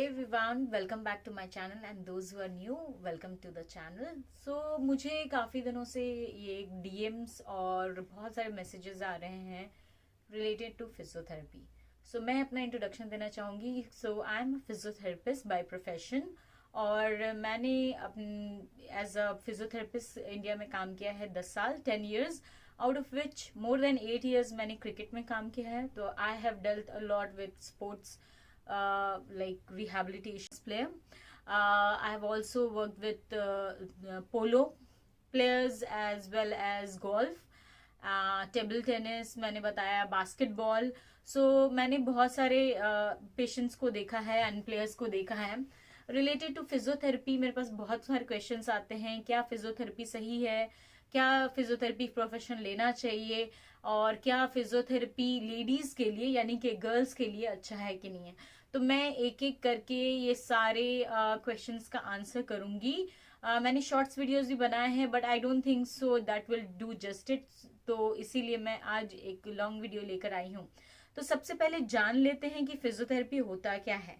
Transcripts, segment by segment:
Hey everyone, welcome back to my channel and those who are new, welcome to the channel. So मुझे काफ़ी दिनों से ये DMs और बहुत सारे मैसेजेस आ रहे हैं related to फिजियोथेरेपी. So मैं अपना इंट्रोडक्शन देना चाहूँगी. So I am physiotherapist by profession और मैंने एज अ फिजियोथेरेपिस्ट इंडिया में काम किया है 10 साल 10 years, out of which more than 8 years मैंने क्रिकेट में काम किया है. तो I have dealt a lot with sports like rehabilitation player. I have also worked with polo players as well as golf, table tennis मैंने बताया, basketball. सो मैंने बहुत सारे पेशेंट्स को देखा है एंड प्लेयर्स को देखा है. रिलेटेड टू फिजियोथेरेपी मेरे पास बहुत सारे क्वेश्चंस आते हैं. क्या फिजियोथेरेपी सही है, क्या फिजियोथेरेपी प्रोफेशन लेना चाहिए, और क्या फिजियोथेरेपी लेडीज के लिए यानी कि गर्ल्स के लिए अच्छा है कि नहीं है. तो मैं एक एक करके ये सारे क्वेश्चंस का आंसर करूंगी. मैंने शॉर्ट्स वीडियोस भी बनाए हैं but I don't think so that will do justice, तो इसीलिए मैं आज एक लॉन्ग वीडियो लेकर आई हूँ. तो सबसे पहले जान लेते हैं कि फिजियोथेरेपी होता क्या है.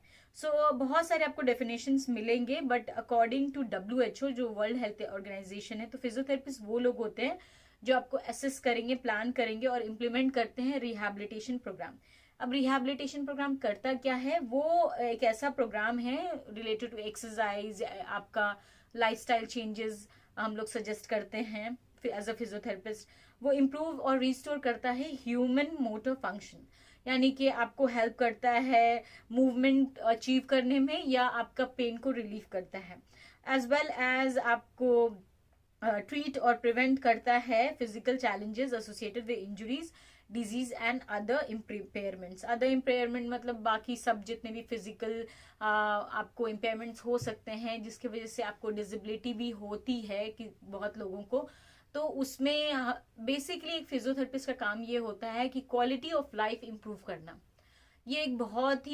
बहुत सारे आपको डेफिनेशंस मिलेंगे बट अकॉर्डिंग टू WHO जो वर्ल्ड हेल्थ ऑर्गेनाइजेशन है, तो फिजियोथेरेपिस्ट वो लोग होते हैं जो आपको असेस करेंगे, प्लान करेंगे और इम्प्लीमेंट करते हैं रिहैबिलिटेशन प्रोग्राम. अब रिहैबिलिटेशन प्रोग्राम करता क्या है, वो एक ऐसा प्रोग्राम है रिलेटेड टू एक्सरसाइज, आपका लाइफस्टाइल चेंजेस हम लोग सजेस्ट करते हैं एज अ फिजियोथेरेपिस्ट. वो इम्प्रूव और रिस्टोर करता है ह्यूमन मोटर फंक्शन, यानी कि आपको हेल्प करता है मूवमेंट अचीव करने में या आपका पेन को रिलीफ करता है. एज वेल एज आपको ट्रीट और प्रिवेंट करता है physical challenges associated with injuries, disease and other impairments. Other impairment मतलब बाकी सब जितने भी फिजिकल आपको इम्पेयरमेंट्स हो सकते हैं जिसकी वजह से आपको डिसेबिलिटी भी होती है कि बहुत लोगों को. तो उसमें बेसिकली एक फिजियोथेरेपिस्ट का काम ये होता है कि क्वालिटी ऑफ लाइफ इंप्रूव करना. ये एक बहुत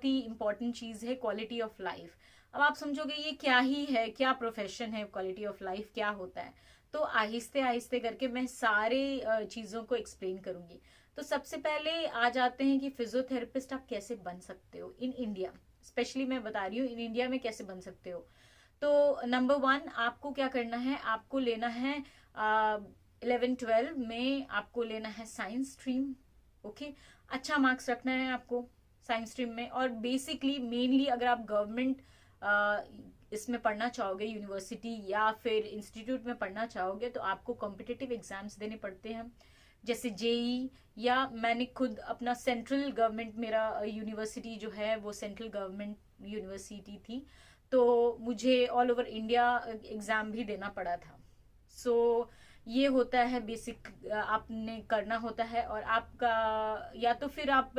ही इंपॉर्टेंट चीज है, क्वालिटी ऑफ लाइफ. अब आप समझोगे ये क्या ही है, क्या प्रोफेशन है, क्वालिटी ऑफ लाइफ क्या होता है. तो आहिस्ते आहिस्ते करके मैं सारे चीजों को एक्सप्लेन करूंगी. तो सबसे पहले आ जाते हैं कि फिजियोथेरेपिस्ट आप कैसे बन सकते हो इन इंडिया. स्पेशली मैं बता रही हूँ इन इंडिया में कैसे बन सकते हो. तो नंबर 1 आपको क्या करना है, आपको लेना है 11-12 में आपको लेना है साइंस स्ट्रीम. ओके, अच्छा मार्क्स रखना है आपको साइंस स्ट्रीम में. और बेसिकली मेनली अगर आप गवर्नमेंट इसमें पढ़ना चाहोगे, यूनिवर्सिटी या फिर इंस्टीट्यूट में पढ़ना चाहोगे, तो आपको कॉम्पिटिटिव एग्जाम्स देने पड़ते हैं जैसे जेई, या मैंने खुद अपना सेंट्रल गवर्नमेंट, मेरा यूनिवर्सिटी जो है वो सेंट्रल गवर्नमेंट यूनिवर्सिटी थी, तो मुझे ऑल ओवर इंडिया एग्जाम भी देना पड़ा था. सो ये होता है बेसिक, आपने करना होता है. और आपका या तो फिर आप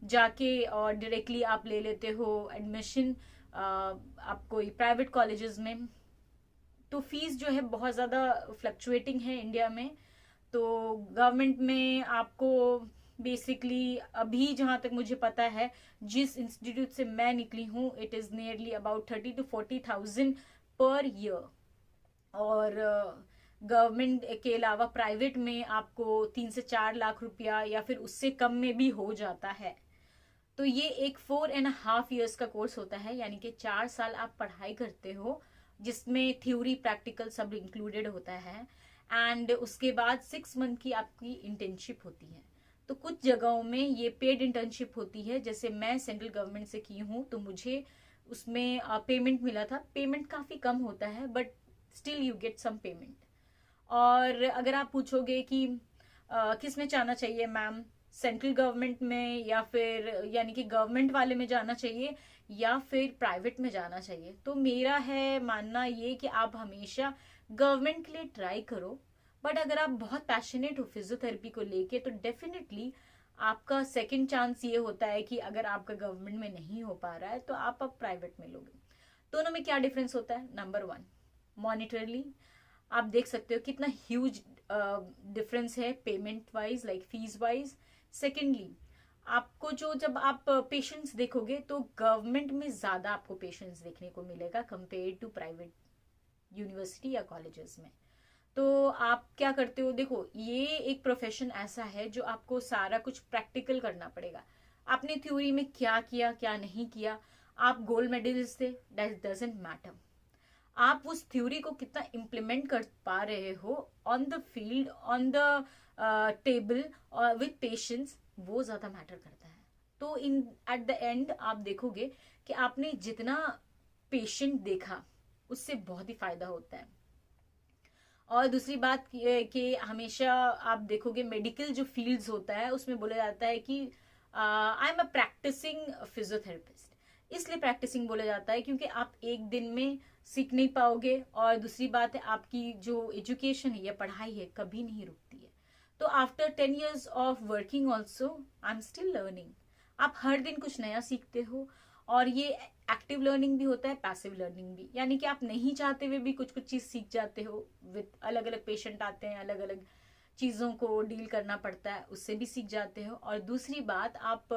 जाके और डायरेक्टली आप ले लेते हो एडमिशन आप कोई प्राइवेट कॉलेजेस में. तो फीस जो है बहुत ज़्यादा फ्लक्चुएटिंग है इंडिया में. तो गवर्नमेंट में आपको बेसिकली अभी जहां तक मुझे पता है, जिस इंस्टीट्यूट से मैं निकली हूँ, it is nearly about 30,000 to 40,000 per year. और गवर्नमेंट के अलावा प्राइवेट में आपको 3 से 4 लाख रुपया या फिर उससे कम में भी हो जाता है. तो ये एक 4.5 years का कोर्स होता है, यानी कि 4 साल आप पढ़ाई करते हो जिसमें थ्योरी प्रैक्टिकल सब इंक्लूडेड होता है. एंड उसके बाद 6 month की आपकी इंटर्नशिप होती है. तो कुछ जगहों में ये पेड इंटर्नशिप होती है, जैसे मैं सेंट्रल गवर्नमेंट से की हूँ तो मुझे उसमें पेमेंट मिला था. पेमेंट काफ़ी कम होता है but still you get some payment. और अगर आप पूछोगे कि किस में जाना चाहिए मैम, सेंट्रल गवर्नमेंट में या फिर यानी कि गवर्नमेंट वाले में जाना चाहिए या फिर प्राइवेट में जाना चाहिए, तो मेरा है मानना ये कि आप हमेशा गवर्नमेंट के लिए ट्राई करो. बट अगर आप बहुत पैशनेट हो फिजियोथेरेपी को लेके तो डेफिनेटली आपका सेकंड चांस ये होता है कि अगर आपका गवर्नमेंट में नहीं हो पा रहा है तो आप अब प्राइवेट में लोगे. दोनों में क्या डिफरेंस होता है. नंबर 1 मॉनिटरली आप देख सकते हो कितना ह्यूज डिफरेंस है payment wise, like fees wise. Secondly आपको जब आप पेशेंट्स देखोगे तो गवर्नमेंट में ज्यादा आपको पेशेंट्स देखने को मिलेगा कंपेयर टू प्राइवेट यूनिवर्सिटी या कॉलेजेस में. तो आप क्या करते हो, देखो ये एक प्रोफेशन ऐसा है जो आपको सारा कुछ प्रैक्टिकल करना पड़ेगा. आपने थ्योरी में क्या किया क्या नहीं किया, आप गोल्ड मेडलिस्ट थे, दैट डजंट मैटर। आप उस थ्योरी को कितना इम्प्लीमेंट कर पा रहे हो on the field, on the table और विथ पेशेंस, वो ज्यादा मैटर करता है। तो इन एट द एंड आप देखोगे कि आपने जितना पेशेंट देखा उससे बहुत ही फायदा होता है। और दूसरी बात कि हमेशा आप देखोगे मेडिकल जो फील्ड्स होता है उसमें बोला जाता है कि I am a practising physiotherapist. इसलिए प्रैक्टिसिंग बोला जाता है क्योंकि आप एक दिन में सीख नहीं पाओगे, और दूसरी बात है आपकी जो एजुकेशन है या पढ़ाई है कभी नहीं रुकती है। तो after 10 years of working also I am still learning. आप हर दिन कुछ नया सीखते हो, और ये एक्टिव लर्निंग भी होता है, पैसिव लर्निंग भी, यानी कि आप नहीं चाहते हुए भी कुछ कुछ चीज सीख जाते हो। विद अलग अलग पेशेंट आते हैं, अलग अलग चीजों को डील करना पड़ता है, उससे भी सीख जाते हो। और दूसरी बात आप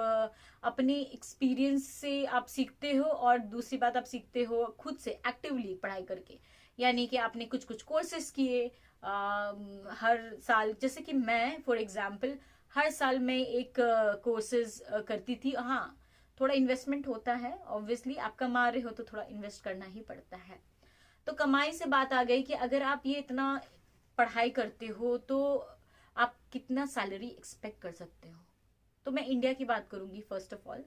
अपने एक्सपीरियंस से आप सीखते हो, और दूसरी बात आप सीखते हो खुद से एक्टिवली पढ़ाई करके, यानी कि आपने कुछ कुछ कोर्सेस किए हर साल। जैसे कि मैं फॉर एग्जाम्पल हर साल मैं एक कोर्सेज करती थी। हाँ, थोड़ा इन्वेस्टमेंट होता है, ऑब्वियसली आप कमा रहे हो तो थोड़ा इन्वेस्ट करना ही पड़ता है। तो कमाई से बात आ गई कि अगर आप ये इतना पढ़ाई करते हो तो आप कितना सैलरी एक्सपेक्ट कर सकते हो। तो मैं इंडिया की बात करूंगी फर्स्ट ऑफ ऑल।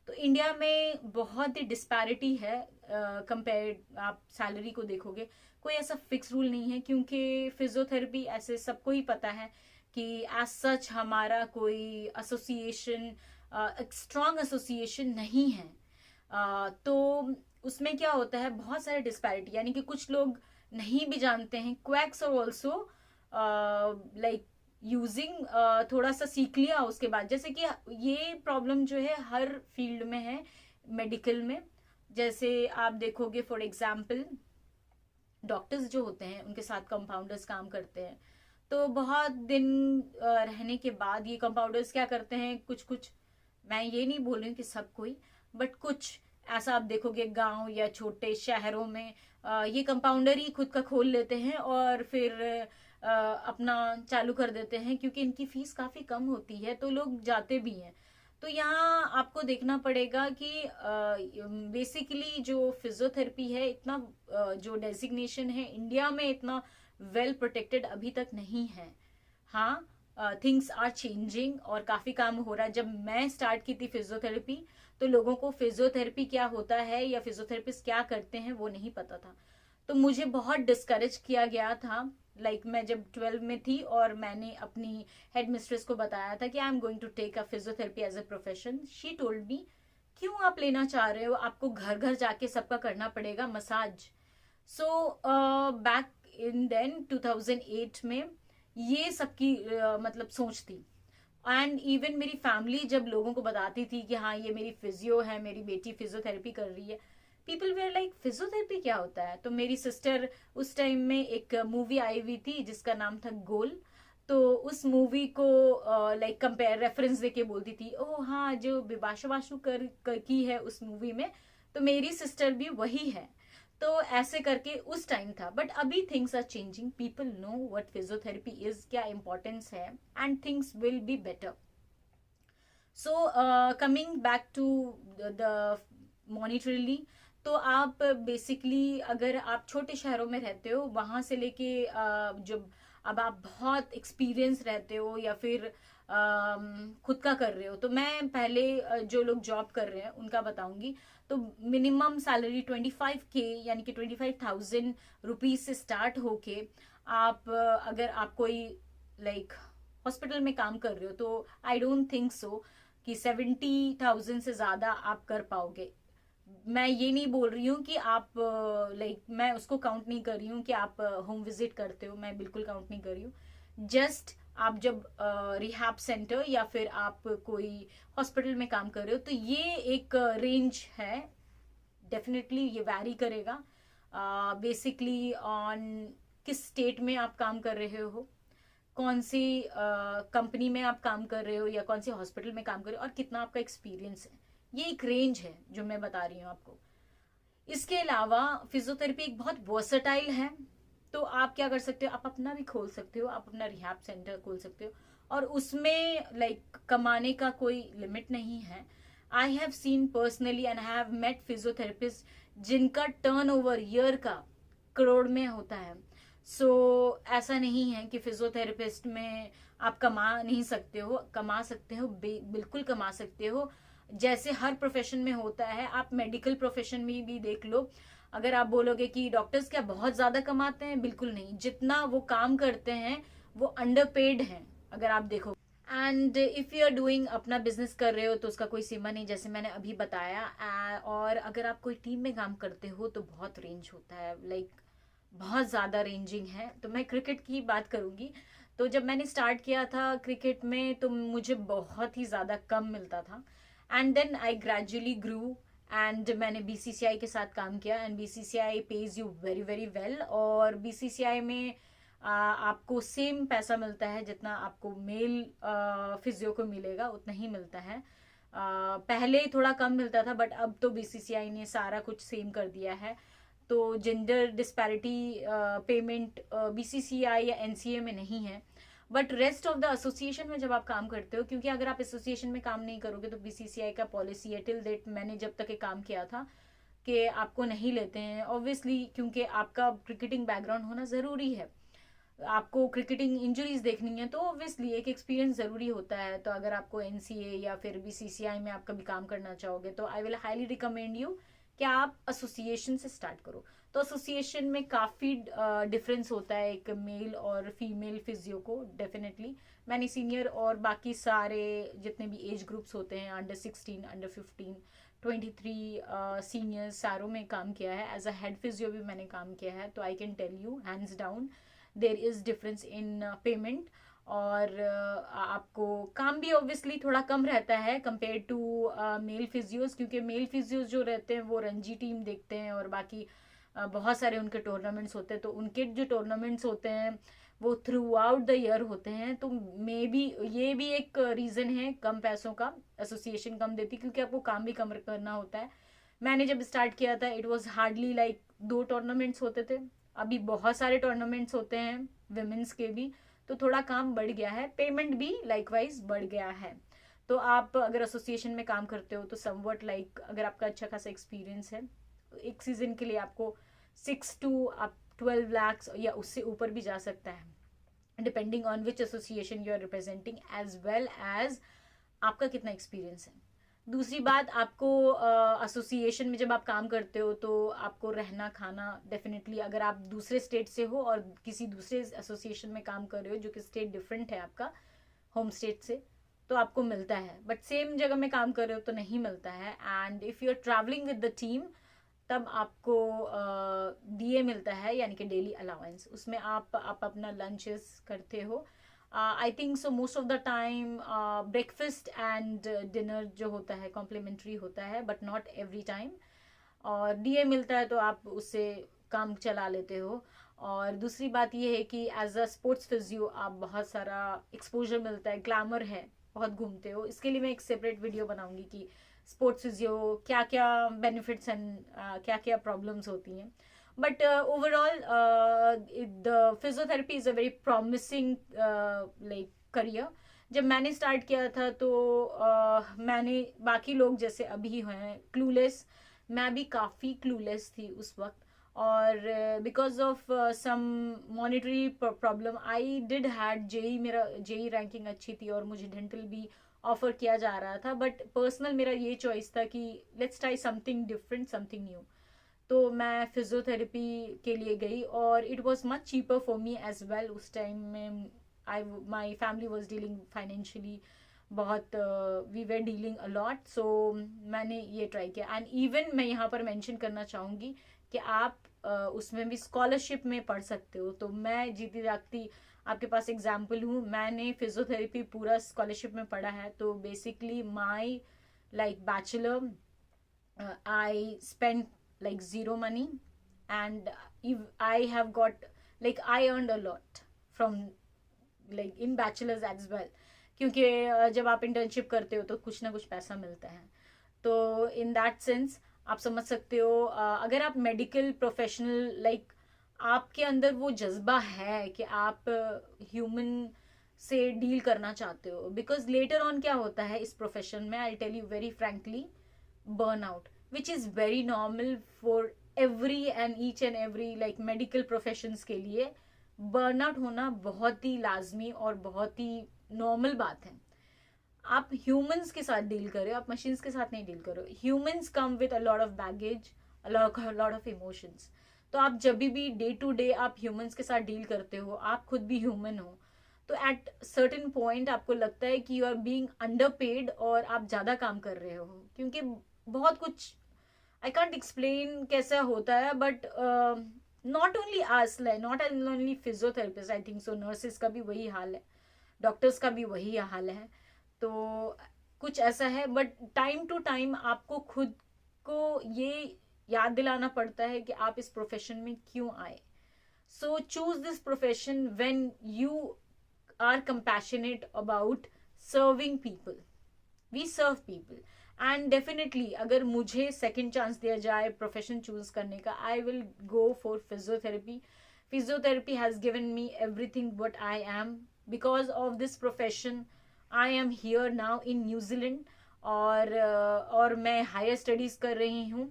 तो इंडिया में बहुत ही डिस्पैरिटी है कंपेयर, आप सैलरी को देखोगे कोई ऐसा फिक्स रूल नहीं है, क्योंकि फिजियोथेरेपी ऐसे सबको ही पता है कि एज सच हमारा कोई एसोसिएशन, एक स्ट्रॉन्ग एसोसिएशन नहीं है। तो उसमें क्या होता है, बहुत सारे डिस्पैरिटी, यानी कि कुछ लोग नहीं भी जानते हैं। क्वैक्स और ऑल्सो लाइक यूजिंग, थोड़ा सा सीख लिया उसके बाद, जैसे कि ये प्रॉब्लम जो है हर फील्ड में है मेडिकल में। जैसे आप देखोगे फॉर एग्जाम्पल डॉक्टर्स जो होते हैं उनके साथ कंपाउंडर्स काम करते हैं, तो बहुत दिन रहने के बाद ये कंपाउंडर्स क्या करते हैं, कुछ कुछ, मैं ये नहीं बोल रही हूँ कि सब कोई, बट कुछ ऐसा आप देखोगे गांव या छोटे शहरों में ये कंपाउंडर ही खुद का खोल लेते हैं और फिर अपना चालू कर देते हैं, क्योंकि इनकी फीस काफी कम होती है तो लोग जाते भी हैं। तो यहाँ आपको देखना पड़ेगा कि बेसिकली जो फिजियोथेरेपी है इतना जो डेजिग्नेशन है इंडिया में इतना वेल प्रोटेक्टेड अभी तक नहीं है। हाँ, थिंग्स आर चेंजिंग और काफी काम हो रहा है। जब मैं स्टार्ट की थी फिजियोथेरेपी तो लोगों को फिजियोथेरेपी क्या होता है या फिजियोथेरेपिस्ट क्या करते हैं वो नहीं पता था। तो मुझे बहुत डिस्करेज किया गया था। मैं जब 12 में थी और मैंने अपनी हेड मिस्ट्रेस को बताया था कि I am going to take a physiotherapy as a profession. She told me, क्यों आप लेना चाह रहे हो, आपको घर घर जाके सबका करना पड़ेगा massage. So back in then 2008 में ये सबकी मतलब सोच थी। एंड इवन मेरी फैमिली जब लोगों को बताती थी कि हाँ ये मेरी फिजियो है, मेरी बेटी फिजियोथेरेपी कर रही है, पीपल वेयर लाइक फिजियोथेरेपी क्या होता है। तो मेरी सिस्टर उस टाइम में एक मूवी आई हुई थी जिसका नाम था गोल, तो उस मूवी को कंपेयर रेफरेंस देके बोलती थी, ओ हाँ जो बिबाशा बाशु कर की है उस मूवी में, तो मेरी सिस्टर भी वही है। तो ऐसे करके उस टाइम था, बट अभी things are changing, people know what physiotherapy is, क्या इंपॉर्टेंस है, and things will be better. So coming back to the monetarily, तो आप बेसिकली अगर आप छोटे शहरों में रहते हो वहां से लेके जब अब आप बहुत एक्सपीरियंस रहते हो या फिर खुद का कर रहे हो, तो मैं पहले जो लोग जॉब कर रहे हैं उनका बताऊंगी। तो मिनिमम सैलरी 25K यानी कि 25,000 रुपीज से स्टार्ट होके आप अगर आप कोई हॉस्पिटल में काम कर रहे हो तो आई डोंट थिंक सो कि 70,000 से ज्यादा आप कर पाओगे। मैं ये नहीं बोल रही हूँ कि आप मैं उसको काउंट नहीं कर रही हूँ कि आप होम विजिट करते हो, मैं बिल्कुल काउंट नहीं कर रही हूँ। जस्ट आप जब रिहैब सेंटर या फिर आप कोई हॉस्पिटल में काम कर रहे हो तो ये एक रेंज है। डेफिनेटली ये वैरी करेगा बेसिकली ऑन किस स्टेट में आप काम कर रहे हो, कौन सी कंपनी में आप काम कर रहे हो या कौन सी हॉस्पिटल में काम कर रहे हो, और कितना आपका एक्सपीरियंस है। ये एक रेंज है जो मैं बता रही हूँ आपको। इसके अलावा फिजियोथेरेपी एक बहुत वर्सेटाइल है, तो आप क्या कर सकते हो, आप अपना भी खोल सकते हो, आप अपना रिहैब सेंटर खोल सकते हो, और उसमें कमाने का कोई लिमिट नहीं है। I have seen personally and I have met physiotherapist जिनका टर्नओवर ईयर का करोड़ में होता है. ऐसा नहीं है कि फिजियोथेरेपिस्ट में आप कमा नहीं सकते हो, कमा सकते हो, बिल्कुल कमा सकते हो. जैसे हर प्रोफेशन में होता है, आप मेडिकल प्रोफेशन में भी देख लो. अगर आप बोलोगे कि डॉक्टर्स क्या बहुत ज्यादा कमाते हैं, बिल्कुल नहीं. जितना वो काम करते हैं वो अंडरपेड हैं अगर आप देखो. And if you are doing, अपना बिजनेस कर रहे हो तो उसका कोई सीमा नहीं, जैसे मैंने अभी बताया. और अगर आप कोई टीम में काम करते हो तो बहुत रेंज होता है, लाइक बहुत ज़्यादा रेंजिंग है. तो मैं क्रिकेट की बात करूंगी. तो जब मैंने स्टार्ट किया था क्रिकेट में तो मुझे बहुत ही ज़्यादा कम मिलता था. And then I gradually grew and मैंने बीसीसीआई के साथ काम किया. And BCCI pays you very very well. और बीसीसीआई में आपको सेम पैसा मिलता है जितना आपको मेल फिजियो को मिलेगा, उतना ही मिलता है. पहले थोड़ा कम मिलता था बट अब तो बीसीसीआई ने सारा कुछ सेम कर दिया है. तो जेंडर डिस्पैरिटी पेमेंट बीसीसीआई या एनसीए में नहीं है. But rest of the association में जब आप काम करते हो, क्योंकि अगर आप एसोसिएशन में काम नहीं करोगे तो बीसीसीआई का पॉलिसी है टिल डेट, मैंने जब तक ये काम किया था, कि आपको नहीं लेते हैं ऑब्वियसली, क्योंकि आपका क्रिकेटिंग बैकग्राउंड होना ज़रूरी है. आपको क्रिकेटिंग इंजरीज देखनी है तो ऑब्वियसली एक एक्सपीरियंस ज़रूरी होता है. तो अगर आपको एनसीए या फिर बीसीसीआई में आप कभी काम करना चाहोगे तो I will highly recommend you कि आप एसोसिएशन से स्टार्ट करो. तो एसोसिएशन में काफ़ी डिफरेंस होता है एक मेल और फीमेल फिजियो को. डेफिनेटली मैंने सीनियर और बाकी सारे जितने भी एज ग्रुप्स होते हैं, अंडर 16, अंडर 15, 23 सीनियर्स, सारों में काम किया है. एज अ हेड फिजियो भी मैंने काम किया है. तो I can tell you hands down there is difference in payment. और आपको काम भी ऑब्वियसली थोड़ा कम रहता है कंपेयर टू मेल फिजियोज, क्योंकि मेल फिजियोज जो रहते हैं वो रणजी टीम देखते हैं और बाकी बहुत सारे उनके टूर्नामेंट्स होते हैं. तो उनके जो टूर्नामेंट्स होते हैं वो थ्रू आउट द ईयर होते हैं. तो मे बी ये भी एक रीज़न है कम पैसों का, एसोसिएशन कम देती क्योंकि आपको काम भी कम करना होता है. मैंने जब स्टार्ट किया था it was hardly like 2 tournaments होते थे. अभी बहुत सारे टूर्नामेंट्स होते हैं विमेंस के भी. तो थोड़ा काम बढ़ गया है, पेमेंट भी लाइकवाइज बढ़ गया है. तो आप अगर एसोसिएशन में काम करते हो तो समवट लाइक अगर आपका अच्छा खासा एक्सपीरियंस है, एक सीजन के लिए आपको 6 to आप 12 lakhs या उससे ऊपर भी जा सकता है, depending on which association you are representing as well as आपका कितना एक्सपीरियंस है. दूसरी बात, आपको एसोसिएशन में जब आप काम करते हो तो आपको रहना खाना डेफिनेटली, अगर आप दूसरे स्टेट से हो और किसी दूसरे एसोसिएशन में काम कर रहे हो जो कि स्टेट डिफरेंट है आपका होम स्टेट से, तो आपको मिलता है. बट सेम जगह में काम कर रहे हो तो नहीं मिलता है. And if you are travelling with the team तब आपको डीए मिलता है, यानी कि डेली अलाउंस. उसमें आप अपना लंचेस करते हो. आई think so most of the time breakfast and dinner जो होता है कॉम्प्लीमेंट्री होता है, बट नॉट एवरी टाइम. और डीए मिलता है तो आप उससे काम चला लेते हो. और दूसरी बात ये है कि एज अ स्पोर्ट्स फिजियो आप बहुत सारा एक्सपोजर मिलता है, ग्लैमर है, बहुत घूमते हो. इसके लिए मैं एक सेपरेट वीडियो बनाऊंगी कि स्पोर्ट्स फिजियो क्या क्या बेनिफिट्स एंड क्या क्या प्रॉब्लम्स होती हैं. But overall the physiotherapy is a very promising like career. जब मैंने स्टार्ट किया था तो मैंने बाकी लोग जैसे अभी हैं क्लूलेस, मैं भी काफ़ी क्लूलेस थी उस वक्त. और because of some monetary problem I did had JEE, मेरा जेई रैंकिंग अच्छी थी और मुझे डेंटल भी ऑफर किया जा रहा था. बट पर्सनल मेरा ये चॉइस था कि let's try something different, something new. तो मैं फिजियोथेरेपी के लिए गई और it was much cheaper for me as well. उस टाइम में my family was dealing financially, बहुत we were dealing a lot. So मैंने ये ट्राई किया. एंड इवन मैं यहाँ पर मेंशन करना चाहूँगी कि आप उसमें भी स्कॉलरशिप में पढ़ सकते हो. तो मैं जीती जागती आपके पास एग्जाम्पल हूँ, मैंने फिजियोथेरेपी पूरा स्कॉलरशिप में पढ़ा है. तो basically my like bachelor I spend like zero money, and if I have got like I earned a lot from like in bachelor's as well, क्योंकि जब आप इंटर्नशिप करते हो तो कुछ ना कुछ पैसा मिलता है. तो इन दैट सेंस आप समझ सकते हो अगर आप मेडिकल प्रोफेशनल लाइक आपके अंदर वो जज्बा है कि आप ह्यूमन से डील करना चाहते हो, बिकॉज लेटर ऑन क्या होता है इस प्रोफेशन में, I tell you very frankly, burnout, which is very normal for every and each and every like medical professions के लिए बर्नआउट होना बहुत ही लाजमी और बहुत ही नॉर्मल बात है. आप ह्यूमंस के साथ डील करो, आप मशीन्स के साथ नहीं डील करो. Humans come with a lot of baggage, a lot of emotions. तो आप जब भी डे टू डे आप ह्यूमंस के साथ डील करते हो, आप खुद भी ह्यूमन हो, तो एट सर्टेन पॉइंट आपको लगता है कि you are being underpaid और आप ज़्यादा काम कर रहे हो, क्योंकि बहुत कुछ आई कांट एक्सप्लेन कैसा होता है, but not only us, not only physiotherapist, I think so nurses का भी वही हाल है, डॉक्टर्स का भी वही हाल है. तो कुछ ऐसा है, बट टाइम टू टाइम आपको खुद को ये याद दिलाना पड़ता है कि आप इस प्रोफेशन में क्यों आए. So choose this profession when you are compassionate about serving people. We serve people, and definitely अगर मुझे सेकेंड चांस दिया जाए प्रोफेशन चूज करने का, I will go for physiotherapy. Physiotherapy has given me everything what I am. Because of this profession I am here now in New Zealand, और मैं higher studies कर रही हूँ.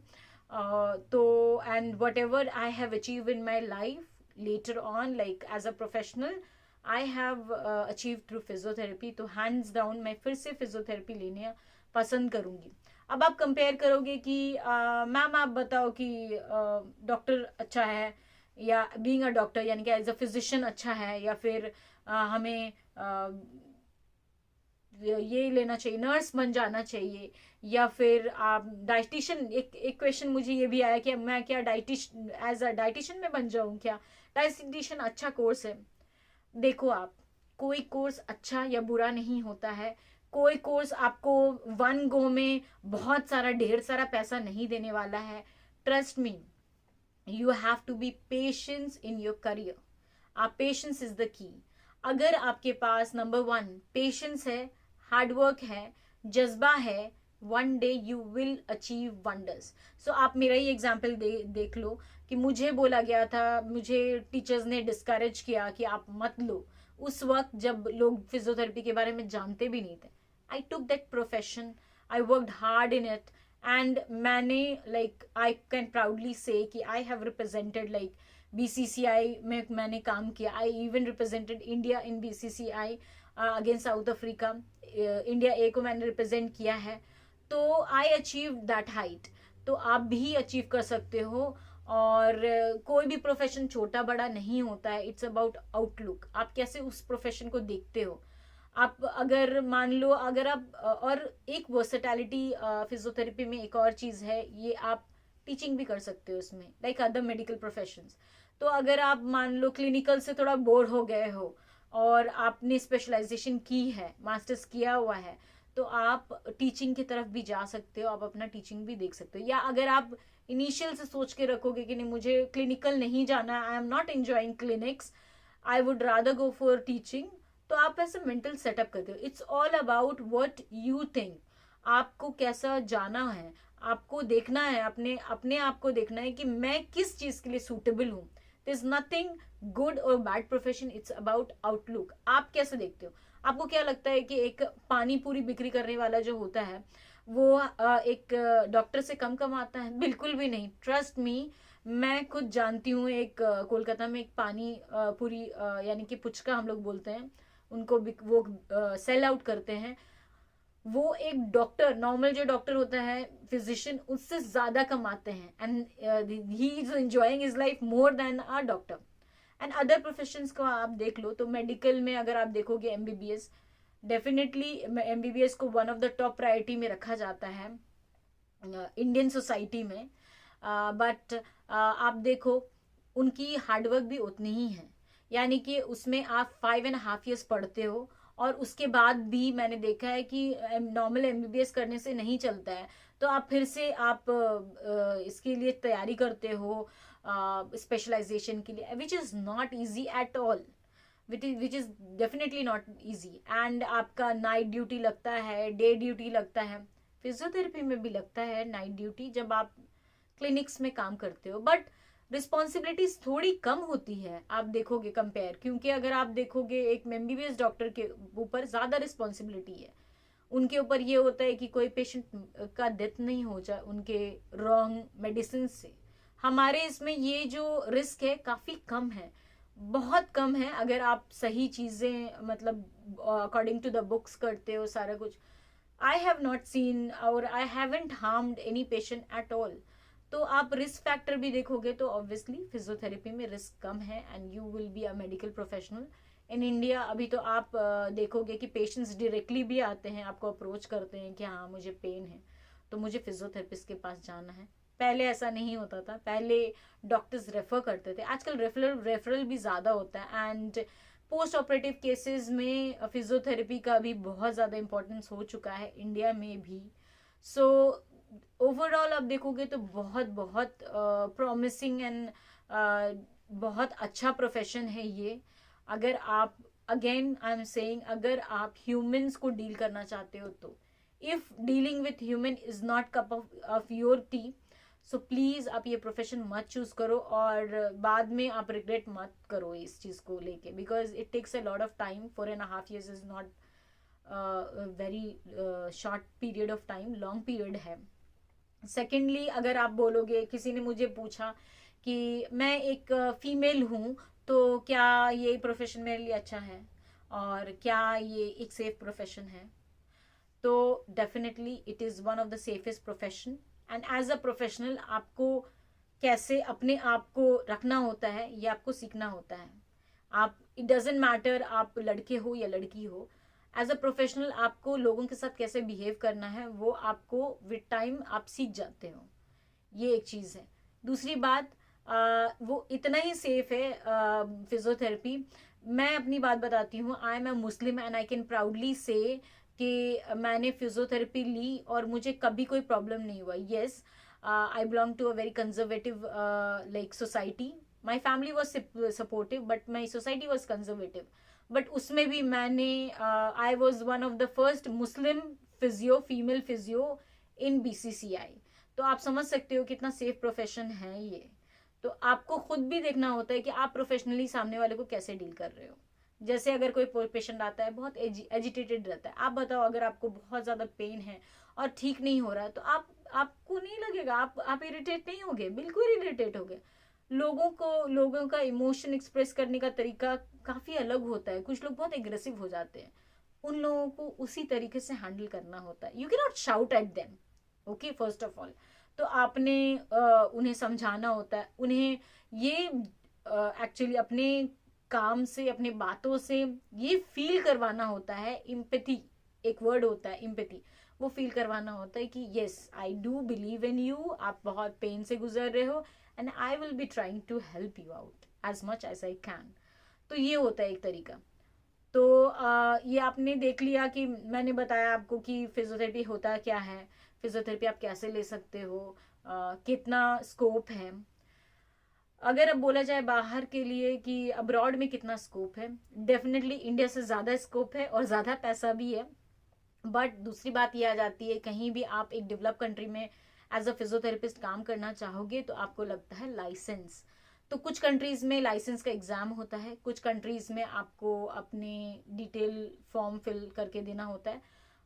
तो and whatever I have achieve in my life later on, like as a professional, I have achieve through physiotherapy. तो hands down मैं फिर से फिजियोथेरेपी लेने पसंद करूंगी. अब आप कंपेयर करोगे कि मैम आप बताओ कि डॉक्टर अच्छा है, या बीइंग अ डॉक्टर यानी कि एज अ फिजिशियन अच्छा है, या फिर हमें ये लेना चाहिए, नर्स बन जाना चाहिए, या फिर आप डाइटिशियन. एक क्वेश्चन मुझे ये भी आया कि मैं क्या डाइटिशियन, एज अ डाइटिशियन में बन जाऊं क्या. डाइटिशियन अच्छा कोर्स है. देखो आप, कोई कोर्स अच्छा या बुरा नहीं होता है. कोई कोर्स आपको वन गो में बहुत सारा ढेर सारा पैसा नहीं देने वाला है. Trust me, you have to be patience in your career. आप पेशेंस इज द की. अगर आपके पास नंबर वन पेशेंस है, हार्डवर्क है, जज्बा है, one day you will achieve wonders. So आप मेरा ही एग्जाम्पल देख लो कि मुझे बोला गया था, मुझे टीचर्स ने डिस्करेज किया कि आप मत लो, उस वक्त जब लोग फिजियोथेरेपी के बारे में जानते भी नहीं थे. I took that profession, I worked hard in it, and मैंने like I can proudly say कि I have represented like BCCI में मैंने काम किया. I even represented India in BCCI against South Africa. India A को मैंने represent किया है. तो आई अचीव दैट हाइट. तो आप भी अचीव कर सकते हो. और कोई भी प्रोफेशन छोटा बड़ा नहीं होता है. इट्स अबाउट आउटलुक, आप कैसे उस प्रोफेशन को देखते हो. आप अगर मान लो, अगर आप और एक वर्सेटैलिटी फिजियोथेरेपी में एक और चीज़ है, ये आप टीचिंग भी कर सकते हो इसमें, लाइक अदर मेडिकल प्रोफेशंस. तो अगर आप मान लो क्लिनिकल से थोड़ा बोर हो गए हो और आपने स्पेशलाइजेशन की है, मास्टर्स किया हुआ है, तो आप टीचिंग की तरफ भी जा सकते हो. आप अपना टीचिंग भी देख सकते हो. या अगर आप इनिशियल से सोच के रखोगे कि नहीं मुझे क्लिनिकल नहीं जाना, I am not enjoying clinics, I would rather go for teaching, तो आप ऐसे मेंटल सेटअप करते हो. It's all about what you think. आपको कैसा जाना है, आपको देखना है, अपने अपने आप को देखना है कि मैं किस चीज के लिए सूटेबल हूँ. देयर इज नथिंग गुड और bad profession, it's about outlook. आप कैसे देखते हो. आपको क्या लगता है कि एक पानी पूरी बिक्री करने वाला जो होता है वो एक डॉक्टर से कम कमाता है? बिल्कुल भी नहीं. ट्रस्ट मी, मैं खुद जानती हूँ. एक कोलकाता में एक पानी पूरी यानी कि पुचका हम लोग बोलते हैं उनको, वो सेल आउट करते हैं. वो एक डॉक्टर, नॉर्मल जो डॉक्टर होता है फिजिशियन, उससे ज्यादा कमाते हैं, and he is enjoying his life more than a doctor. And other professions को आप देख लो, तो मेडिकल में अगर आप देखोगे एमबीबीएस, डेफिनेटली एमबीबीएस को one of the top priority में रखा जाता है इंडियन सोसाइटी में. बट आप देखो उनकी हार्डवर्क भी उतनी ही है. यानी कि उसमें आप 5.5 years पढ़ते हो, और उसके बाद भी मैंने देखा है कि नॉर्मल एमबीबीएस करने से नहीं चलता है. तो आप फिर से आप इसके लिए तैयारी करते हो स्पेशलाइजेशन के लिए, which is not easy at all. Which is definitely not easy. And आपका नाइट ड्यूटी लगता है, डे ड्यूटी लगता है. फिजियोथेरेपी में भी लगता है नाइट ड्यूटी जब आप क्लिनिक्स में काम करते हो. बट रिस्पॉन्सिबिलिटीज थोड़ी कम होती है, आप देखोगे कंपेयर, क्योंकि अगर आप देखोगे एक एमबीबीएस डॉक्टर के ऊपर ज्यादा रिस्पॉन्सिबिलिटी है। उनके ऊपर ये होता है कि कोई पेशेंट का डेथ नहीं हो जाए उनके रॉन्ग मेडिसिन से। हमारे इसमें ये जो रिस्क है काफी कम है, बहुत कम है, अगर आप सही चीजें मतलब अकॉर्डिंग टू द बुक्स करते हो सारा कुछ। आई हैव नॉट सीन और I haven't harmed any patient at all. तो आप रिस्क फैक्टर भी देखोगे तो ऑब्वियसली फिजियोथेरेपी में रिस्क कम है and you will be a medical professional in India. अभी तो आप देखोगे कि पेशेंट्स डायरेक्टली भी आते हैं, आपको अप्रोच करते हैं कि हाँ मुझे पेन है तो मुझे फिजियोथेरेपिस्ट के पास जाना है। पहले ऐसा नहीं होता था, पहले डॉक्टर्स रेफर करते थे, आजकल रेफरल भी ज़्यादा होता है। एंड पोस्ट ऑपरेटिव केसेस में फिजियोथेरेपी का भी बहुत ज़्यादा इंपॉर्टेंस हो चुका है इंडिया में भी। सो ओवरऑल आप देखोगे तो बहुत बहुत प्रॉमिसिंग एंड बहुत अच्छा प्रोफेशन है ये। अगर आप, अगेन आई एम सेइंग, अगर आप ह्यूमंस को डील करना चाहते हो तो if dealing with human is not cup of your T, so please आप ये प्रोफेशन मत चूज करो और बाद में आप रिग्रेट मत करो इस चीज को लेके, because it takes a lot of time. 4.5 years is not very short period of time, long period है। सेकेंडली, अगर आप बोलोगे, किसी ने मुझे पूछा कि मैं एक फीमेल हूँ तो क्या ये प्रोफेशन मेरे लिए अच्छा है और क्या ये एक सेफ प्रोफेशन है, तो definitely it is one of the safest profession. And as a professional आपको कैसे अपने आप को रखना होता है ये आपको सीखना होता है। आप, इट डजेंट मैटर आप लड़के हो या लड़की हो, एज अ प्रोफेशनल आपको लोगों के साथ कैसे बिहेव करना है वो आपको विद टाइम आप सीख जाते हो, ये एक चीज़ है। दूसरी बात, वो इतना ही सेफ है फिजियोथेरेपी। मैं अपनी बात बताती हूँ, आई am a Muslim and I can proudly say कि मैंने फिजियोथेरेपी ली और मुझे कभी कोई प्रॉब्लम नहीं हुआ। Yes, I belong to a very conservative like society, my family was supportive but my society was conservative, but उसमें भी मैंने, I was one of the first Muslim physio, female physio in BCCI. तो आप समझ सकते हो कितना safe profession है ये। तो आपको खुद भी देखना होता है कि आप प्रोफेशनली सामने वाले को कैसे डील कर रहे हो। जैसे अगर कोई पेशेंट आता है बहुत एजिटेटेड रहता है, आप बताओ अगर आपको बहुत ज़्यादा पेन है और ठीक नहीं हो रहा है तो आपको नहीं लगेगा, आप इरिटेट नहीं होगे, बिल्कुल इरिटेट होगे। लोगों का इमोशन एक्सप्रेस करने का तरीका काफ़ी अलग होता है, कुछ लोग बहुत एग्रेसिव हो जाते हैं, उन लोगों को उसी तरीके से हैंडल करना होता है। You can not shout at them, okay, first of all तो आपने उन्हें समझाना होता है, उन्हें ये एक्चुअली अपने काम से, अपने बातों से ये फील करवाना होता है। इम्पैथी एक वर्ड होता है, इम्पैथी, वो फील करवाना होता है कि yes I do believe in you, आप बहुत पेन से गुजर रहे हो and I will be trying to help you out as much as I can. तो ये होता है एक तरीका। तो ये आपने देख लिया कि मैंने बताया आपको कि फिजियोथेरेपी होता क्या है, फिजियोथेरेपी आप कैसे ले सकते हो, कितना स्कोप है। अगर अब बोला जाए बाहर के लिए कि अब्रॉड में कितना स्कोप है, डेफिनेटली इंडिया से ज़्यादा स्कोप है और ज़्यादा पैसा भी है। बट दूसरी बात ये आ जाती है, कहीं भी आप एक डेवलप कंट्री में एज अ फिजियोथेरेपिस्ट काम करना चाहोगे तो आपको लगता है लाइसेंस। तो कुछ कंट्रीज में लाइसेंस का एग्जाम होता है, कुछ कंट्रीज में आपको अपने डिटेल फॉर्म फिल करके देना होता है।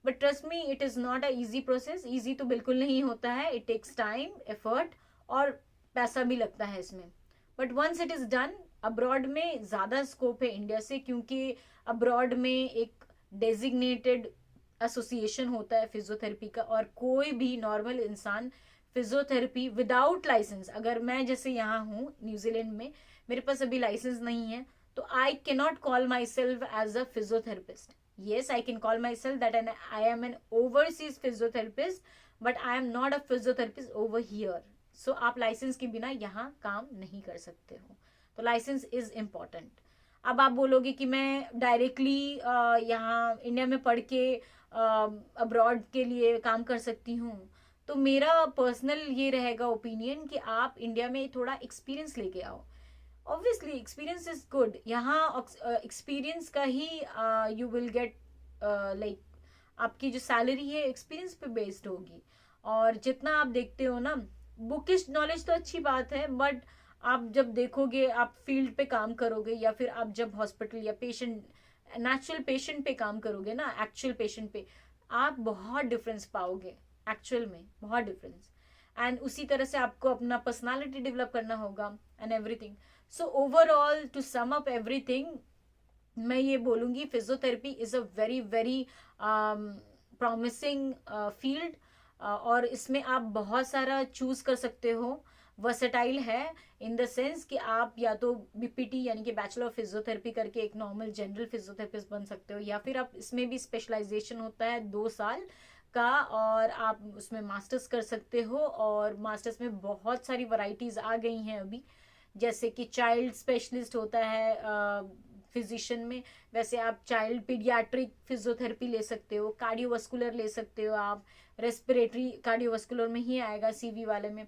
But trust me, it is not a easy process, easy तो बिल्कुल नहीं होता है, इट टेक्स टाइम, एफर्ट और पैसा भी लगता है इसमें। But once it is done, abroad में ज़्यादा स्कोप है इंडिया से, क्योंकि अब्रॉड में एक डेजिग्नेटेड एसोसिएशन होता है फिजियोथेरेपी का, और कोई भी नॉर्मल इंसान फिजियोथेरेपी विदाउट लाइसेंस, अगर मैं जैसे यहाँ हूँ न्यूजीलैंड में, मेरे पास अभी लाइसेंस नहीं है, तो I can not call myself as a physiotherapist. yes, I can call myself that, and I am an overseas physiotherapist, but I am not a physiotherapist over here. So आप licence के बिना यहाँ काम नहीं कर सकते हो, तो लाइसेंस इज इम्पॉर्टेंट। अब आप बोलोगे कि मैं डायरेक्टली यहाँ इंडिया में पढ़ के अब्रॉड के लिए काम कर सकती हूँ, तो मेरा पर्सनल ये रहेगा ओपिनियन कि आप इंडिया में थोड़ा एक्सपीरियंस लेके आओ। ऑब्वियसली एक्सपीरियंस इज गुड, यहाँ एक्सपीरियंस का ही यू विल गेट, लाइक आपकी जो सैलरी है एक्सपीरियंस पे बेस्ड होगी। और जितना आप देखते हो ना, बुकिश नॉलेज तो अच्छी बात है, बट आप जब देखोगे, आप फील्ड पे काम करोगे या फिर आप जब हॉस्पिटल या पेशेंट, नेचुरल पेशेंट पे काम करोगे ना, एक्चुअल पेशेंट पे, आप बहुत डिफरेंस पाओगे, एक्चुअल में बहुत डिफरेंस। एंड उसी तरह से आपको अपना पर्सनालिटी डेवलप करना होगा and everything. So overall to sum up everything, मैं ये बोलूँगी physiotherapy is a very very promising field, और इसमें आप बहुत सारा चूज कर सकते हो। वर्सेटाइल है इन द सेंस कि आप या तो बीपीटी यानी कि बैचलर ऑफ फिजियोथेरेपी करके एक नॉर्मल जनरल फिजियोथेरेपिस्ट बन सकते हो, या फिर आप इसमें भी स्पेशलाइजेशन होता है 2 साल का, और आप उसमें मास्टर्स कर सकते हो। और मास्टर्स में बहुत सारी वैरायटीज आ गई हैं अभी, जैसे कि चाइल्ड स्पेशलिस्ट होता है फिजिशियन में, वैसे आप चाइल्ड पीडियाट्रिक फिजियोथेरेपी ले सकते हो, कार्डियोवास्कुलर ले सकते हो आप, रेस्पिरेटरी कार्डियोवास्कुलर में ही आएगा सीवी वाले में।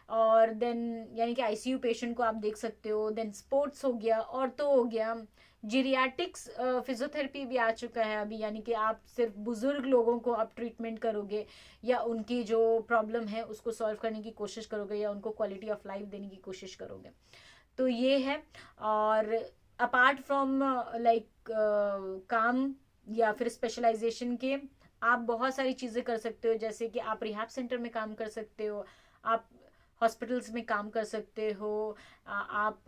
और देन यानी कि आईसीयू पेशेंट को आप देख सकते हो। देन स्पोर्ट्स हो गया, ऑर्थो हो गया, जीरियाटिक्स फिजियोथेरेपी भी आ चुका है अभी, यानी कि आप सिर्फ बुजुर्ग लोगों को आप ट्रीटमेंट करोगे या उनकी जो प्रॉब्लम है उसको सॉल्व करने की कोशिश करोगे या उनको क्वालिटी ऑफ लाइफ देने की कोशिश करोगे। तो ये है। और अपार्ट फ्रॉम लाइक काम या फिर स्पेशलाइजेशन के, आप बहुत सारी चीज़ें कर सकते हो, जैसे कि आप रिहैब सेंटर में काम कर सकते हो, आप हॉस्पिटल्स में काम कर सकते हो, आप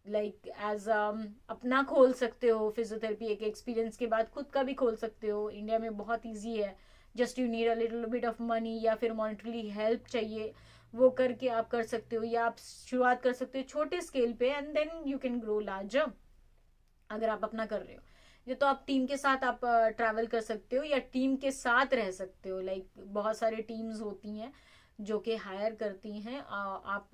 लाइक एज अपना खोल सकते हो फिजियोथेरेपी, एक एक्सपीरियंस के बाद खुद का भी खोल सकते हो। इंडिया में बहुत ईजी है, just you need a little bit of money या फिर मॉनिटरी हेल्प चाहिए, वो करके आप कर सकते हो। या आप शुरुआत कर सकते हो छोटे स्केल पे and then you can grow larger, अगर आप अपना कर रहे हो। ये तो आप टीम के साथ आप ट्रैवल कर सकते हो या टीम के साथ रह सकते हो, लाइक बहुत सारे टीम्स होती हैं जो कि हायर करती हैं, आप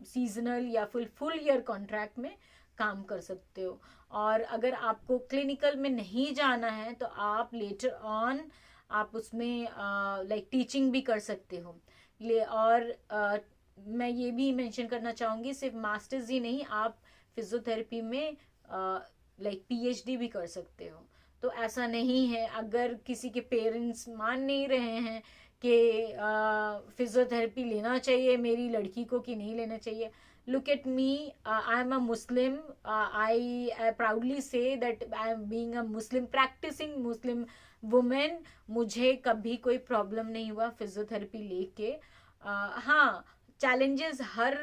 सीजनल या फुल फुल ईयर कॉन्ट्रैक्ट में काम कर सकते हो। और अगर आपको क्लिनिकल में नहीं जाना है तो आप लेटर ऑन आप उसमें लाइक टीचिंग भी कर सकते हो। और मैं ये भी मेंशन करना चाहूँगी, सिर्फ मास्टर्स ही नहीं, आप फिजियोथेरेपी में लाइक पीएचडी भी कर सकते हो। तो ऐसा नहीं है, अगर किसी के पेरेंट्स मान नहीं रहे हैं कि फिजियोथेरेपी लेना चाहिए मेरी लड़की को कि नहीं लेना चाहिए, look at me, I am a Muslim, I proudly say that I am being a Muslim, practicing Muslim woman, मुझे कभी कोई प्रॉब्लम नहीं हुआ फिजियोथेरेपी लेके। हाँ, चैलेंजेस हर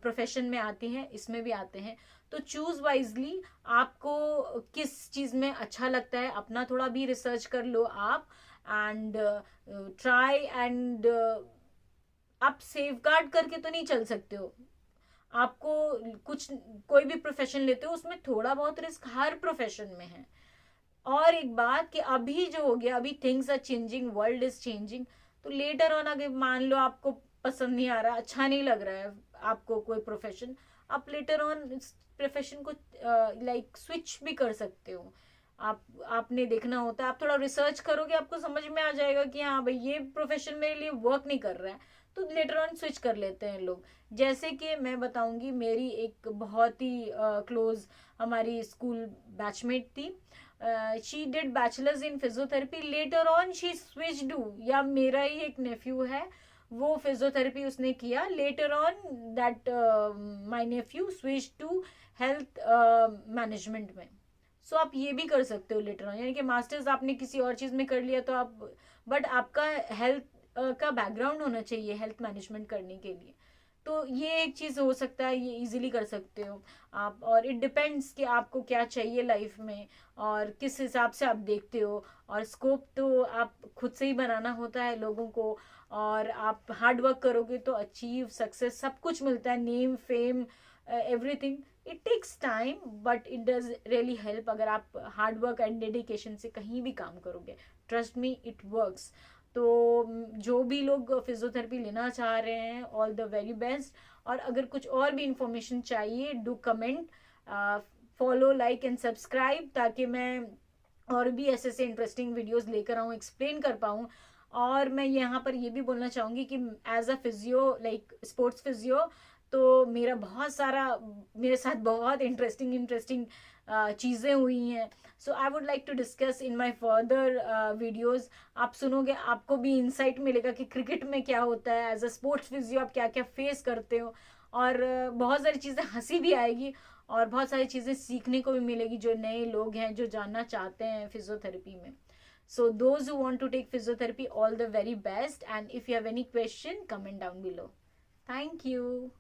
प्रोफेशन में आते हैं, इसमें भी आते हैं, तो चूज वाइजली, आपको किस चीज़ में अच्छा लगता है, अपना थोड़ा भी रिसर्च कर लो आप, एंड ट्राई एंड आप सेफ गार्ड करके तो नहीं चल सकते हो। आपको कुछ, कोई भी प्रोफेशन लेते हो उसमें थोड़ा बहुत रिस्क हर प्रोफेशन में है। और एक बात कि अभी जो हो गया, अभी things are changing, world is changing, तो लेटर ऑन अगर मान लो आपको पसंद नहीं आ रहा, अच्छा नहीं लग रहा है आपको कोई प्रोफेशन, आप लेटर ऑन इस प्रोफेशन को लाइक स्विच भी कर सकते हो। आपने देखना होता है, आप थोड़ा रिसर्च करोगे, आपको समझ में आ जाएगा कि हाँ भाई ये प्रोफेशन मेरे लिए वर्क नहीं कर रहा है, तो लेटर ऑन स्विच कर लेते हैं लोग। जैसे कि मैं बताऊंगी, मेरी एक बहुत ही क्लोज हमारी स्कूल बैचमेट थी, she did bachelors in physiotherapy, later on she switched, या मेरा ही एक नेफ्यू है, वो फिजियोथेरेपी उसने किया, later on that my nephew switch to health management में। सो आप ये भी कर सकते हो लेटर ऑन, यानी कि मास्टर्स आपने किसी और चीज़ में कर लिया तो आप, बट आपका हेल्थ का बैकग्राउंड होना चाहिए हेल्थ मैनेजमेंट करने के लिए। तो ये एक चीज़ हो सकता है, ये इजीली कर सकते हो आप। और इट डिपेंड्स कि आपको क्या चाहिए लाइफ में और किस हिसाब से आप देखते हो। और स्कोप तो आप खुद से ही बनाना होता है लोगों को, और आप हार्ड वर्क करोगे तो अचीव सक्सेस सब कुछ मिलता है, name fame everything. It takes time but it does really help, अगर आप हार्ड वर्क एंड डेडिकेशन से कहीं भी काम करोगे, ट्रस्ट मी इट वर्क्स। तो जो भी लोग फिजियोथेरेपी लेना चाह रहे हैं, ऑल द वेरी बेस्ट। और अगर कुछ और भी इंफॉर्मेशन चाहिए, do comment, follow, like and subscribe, ताकि मैं और भी ऐसे ऐसे इंटरेस्टिंग वीडियोस लेकर आऊँ, एक्सप्लेन कर पाऊँ। और मैं यहाँ पर ये भी बोलना चाहूँगी कि as a physio, like sports physio, तो मेरे साथ बहुत इंटरेस्टिंग चीज़ें हुई हैं. So I would like to discuss in my further videos. आप सुनोगे, आपको भी इंसाइट मिलेगा कि क्रिकेट में क्या होता है, एज अ स्पोर्ट्स फिजियो आप क्या क्या फेस करते हो. और बहुत सारी चीज़ें हंसी भी आएगी और बहुत सारी चीज़ें सीखने को भी मिलेगी जो नए लोग हैं जो जानना चाहते हैं फिजियोथेरेपी में. So those who want to take physiotherapy, all the very best. And if you have any question, comment down below. Thank you.